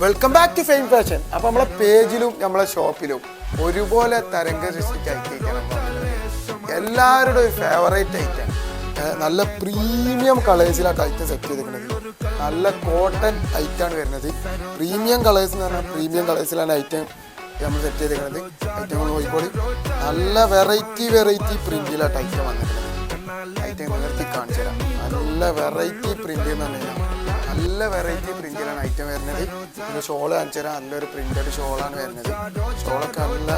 Welcome back to Fame Fashion. അപ്പോൾ നമ്മളെ പേജിലും നമ്മളെ ഷോപ്പിലും ഒരുപോലെ തരംഗ സൃഷ്ടിക്കായിക്കണം. എല്ലാവരുടെ ഒരു ഫേവറേറ്റ് ഐറ്റം, നല്ല പ്രീമിയം കളേഴ്സിലാണ് ഐറ്റം സെറ്റ് ചെയ്തിരിക്കുന്നത്. നല്ല കോട്ടൺ ഐറ്റമാണ് വരുന്നത്. പ്രീമിയം കളേഴ്സ് എന്ന് പറഞ്ഞാൽ പ്രീമിയം കളേഴ്സിലാണ് ഐറ്റം നമ്മൾ സെറ്റ് ചെയ്തിരിക്കുന്നത്. ഐറ്റങ്ങൾ നോക്കിക്കോളി, നല്ല വെറൈറ്റി പ്രിന്റിലാണ് ഐറ്റം വന്നിരിക്കുന്നത്. ഐറ്റം നിർത്തി കാണിച്ചു തരാം. നല്ല വെറൈറ്റി പ്രിന്റ് എന്ന് പറഞ്ഞു കഴിഞ്ഞാൽ നല്ല വെറൈറ്റി പ്രിന്റിലാണ് ഐറ്റം വരുന്നത്. പിന്നെ ഷോള് കാണിച്ചു തരാം. നല്ലൊരു പ്രിന്റഡ് ഷോളാണ് വരുന്നത്. ഷോളൊക്കെ നല്ല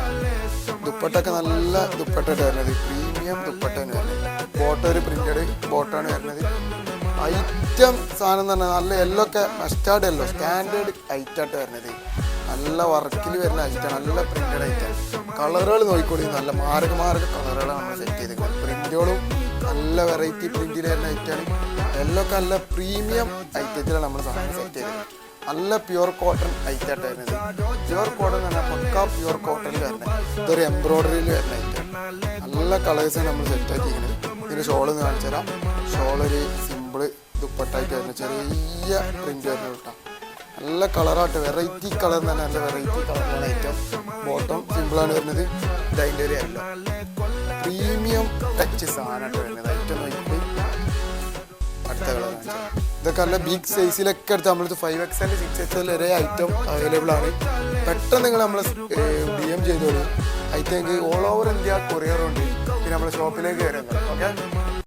ദുപ്പട്ടൊക്കെ നല്ല ദുപ്പട്ടാണ് വരുന്നത്. പ്രീമിയം ദുപ്പട്ടാണ് വരുന്നത്. ബോട്ടം ഒരു പ്രിന്റഡ് ബോട്ടാണ് വരുന്നത്. ഐറ്റം സാധനം എന്ന് പറഞ്ഞാൽ നല്ല യെല്ലോ ഒക്കെ മസ്റ്റാർഡ് യെല്ലോ സ്റ്റാൻഡേർഡ് ഐറ്റായിട്ട് വരുന്നത്. നല്ല വർക്കിൽ വരുന്ന ഐറ്റം, നല്ല പ്രിന്റഡ് ഐറ്റം. കളറുകൾ നോക്കിക്കോളി, നല്ല മാരക കളറുകളാണ് നമ്മൾ സെറ്റ് ചെയ്തിരിക്കുന്നത്. പ്രിന്റുകളും നല്ല വെറൈറ്റി പ്രിന്റിൽ വരുന്ന ഐറ്റമാണ്. യെല്ലോ ഒക്കെ നല്ല പ്രീമിയം ഐറ്റത്തിലാണ് നമ്മൾ സാധനം സെറ്റ് ചെയ്തത്. നല്ല പ്യുവർ കോട്ടൺ ഐറ്റായിട്ട് വരുന്നത്. പ്യുവർ കോട്ടൺ എന്ന് പറഞ്ഞാൽ പക്കാ പ്യുവർ കോട്ടണിൽ വരുന്നത്. ഇതൊരു എംബ്രോയിഡറിയിൽ വരുന്ന ഐറ്റം. നല്ല കളേഴ്സാണ് നമ്മൾ സെറ്റ് ആക്കിയിരിക്കുന്നത്. ഇതിന് ഷോൾ എന്ന് കാണിച്ചു തരാം. ഷോളൊരു സിമ്പിള് ദുപ്പട്ടായിട്ട് വരുന്നത്. ചെറിയ പ്രിന്റ് വരുന്നത് കേട്ടോ. നല്ല കളറായിട്ട് വെറൈറ്റി കളർ എന്ന് പറഞ്ഞാൽ നല്ല വെറൈറ്റി കളറാണ് ഐറ്റം. ബോട്ടം സിമ്പിളാണ് വരുന്നത്. ഇതിൻ്റെ ഒരു യെല്ലോ പ്രീമിയം ടച്ച് സാധനമായിട്ട് വരുന്നത്. ഐറ്റം നോക്കിയിട്ട് അടുത്ത കളർ കാണിച്ചാൽ ഇതൊക്കെ നല്ല ബിഗ് സൈസിലൊക്കെ എടുത്ത് നമ്മളത് 5XL 6XL വരെ ഐറ്റം അവൈലബിൾ ആണ്. പെട്ടെന്ന് നിങ്ങൾ നമ്മൾ DM ചെയ്തോളൂ. ഐറ്റം ഓൾ ഓവർ ഇന്ത്യ കൊറിയറുണ്ട്. പിന്നെ നമ്മുടെ ഷോപ്പിലേക്ക് വരുന്നത്. ഓക്കെ.